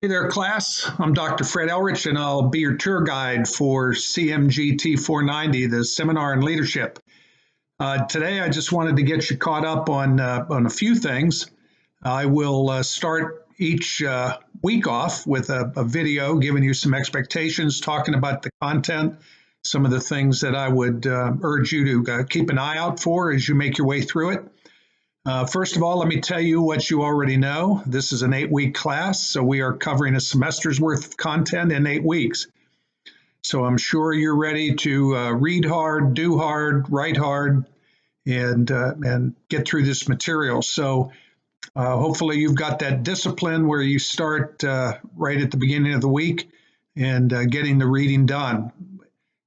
Hey there, class. I'm Dr. Fred Elrich, and I'll be your tour guide for CMGT490, the Seminar in Leadership. Today, I just wanted to get you caught up on a few things. I will start each week off with a video giving you some expectations, talking about the content, some of the things that I would urge you to keep an eye out for as you make your way through it. First of all, let me tell you what you already know. This is an 8-week class, so we are covering a semester's worth of content in 8 weeks. So I'm sure you're ready to read hard, do hard, write hard, and get through this material. So hopefully you've got that discipline where you start right at the beginning of the week and getting the reading done.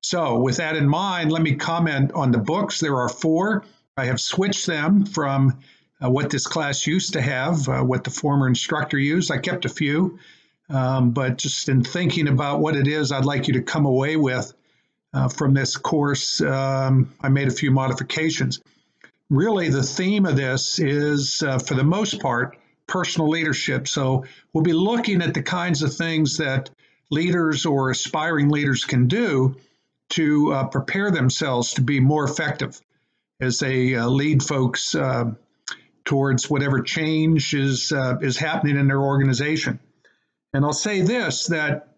So with that in mind, let me comment on the books. There are 4. I have switched them from what this class used to have, what the former instructor used. I kept a few, but just in thinking about what it is I'd like you to come away with from this course, I made a few modifications. Really, the theme of this is, for the most part, personal leadership. So we'll be looking at the kinds of things that leaders or aspiring leaders can do to prepare themselves to be more effective as they lead folks towards whatever change is happening in their organization. And I'll say this, that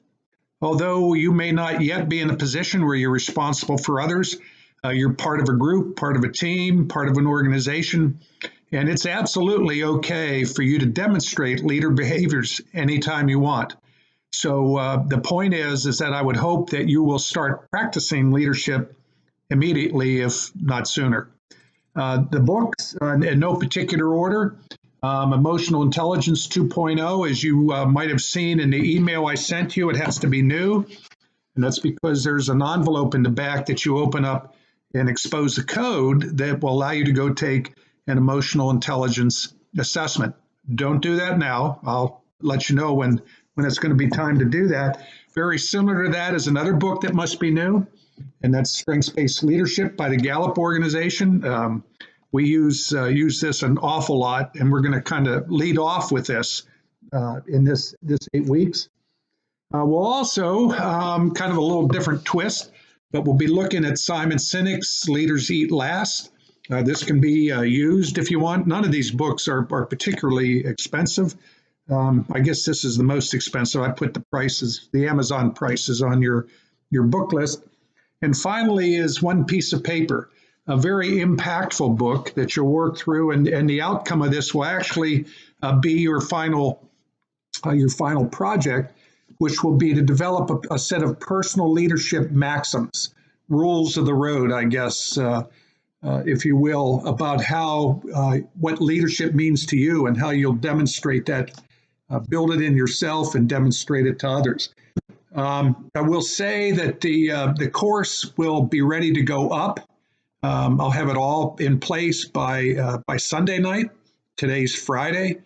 although you may not yet be in a position where you're responsible for others, you're part of a group, part of a team, part of an organization, and it's absolutely okay for you to demonstrate leader behaviors anytime you want. So the point is that I would hope that you will start practicing leadership immediately, if not sooner. The books, in no particular order, Emotional Intelligence 2.0, as you might have seen in the email I sent you, it has to be new. And that's because there's an envelope in the back that you open up and expose the code that will allow you to go take an emotional intelligence assessment. Don't do that now. I'll let you know when it's going to be time to do that. Very similar to that is another book that must be new, and that's Strengths-Based Leadership by the Gallup organization. We use this an awful lot, and we're going to kind of lead off with this in this 8 weeks. We'll also, kind of a little different twist, but we'll be looking at Simon Sinek's Leaders Eat Last. This can be used if you want. None of these books are particularly expensive. I guess this is the most expensive. I put the prices, the Amazon prices, on your book list. And finally is One Piece of Paper, a very impactful book that you'll work through, and the outcome of this will actually be your final project, which will be to develop a set of personal leadership maxims, rules of the road, I guess, if you will, about how what leadership means to you and how you'll demonstrate that, build it in yourself and demonstrate it to others. I will say that the course will be ready to go up. I'll have it all in place by Sunday night. Today's Friday,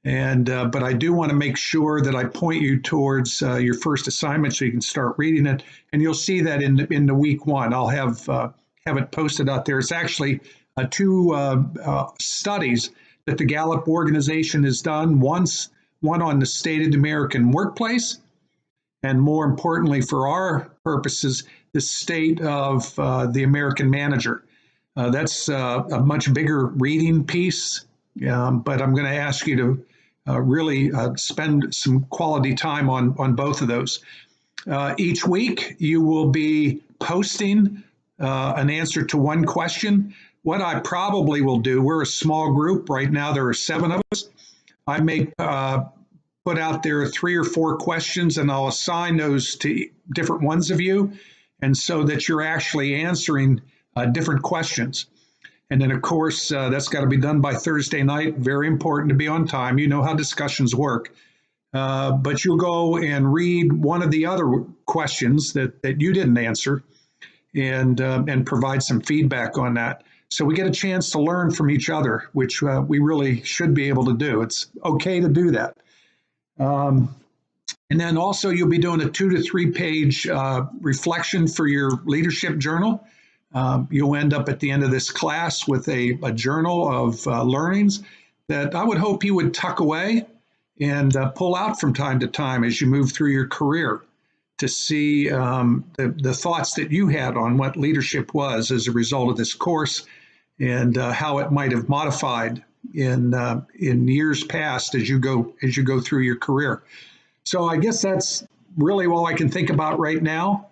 but I do want to make sure that I point you towards your first assignment so you can start reading it, and you'll see that in the week 1. I'll have it posted out there. It's actually 2 studies that the Gallup organization has done. One on the state of the American workplace, and more importantly for our purposes, the state of the American manager. That's a much bigger reading piece, but I'm going to ask you to really spend some quality time on both of those. Each week, you will be posting an answer to one question. What I probably will do, we're a small group. Right now, there are 7 of us. I may put out there 3 or 4 questions, and I'll assign those to different ones of you, and so that you're actually answering different questions. And then, of course, that's got to be done by Thursday night. Very important to be on time. You know how discussions work. But you'll go and read one of the other questions that you didn't answer and provide some feedback on that. So we get a chance to learn from each other, which we really should be able to do. It's okay to do that. And then also you'll be doing a 2 to 3 page reflection for your leadership journal. You'll end up at the end of this class with a journal of learnings that I would hope you would tuck away and pull out from time to time as you move through your career to see the thoughts that you had on what leadership was as a result of this course, and how it might have modified in years past as you go through your career. So I guess that's really all I can think about right now.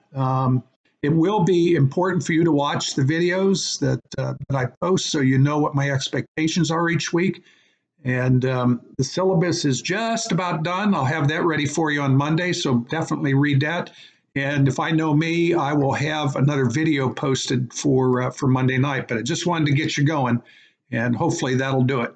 It will be important for you to watch the videos that I post so you know what my expectations are each week. And the syllabus is just about done. I'll have that ready for you on Monday, so definitely read that. And if I know me, I will have another video posted for Monday night. But I just wanted to get you going, and hopefully that'll do it.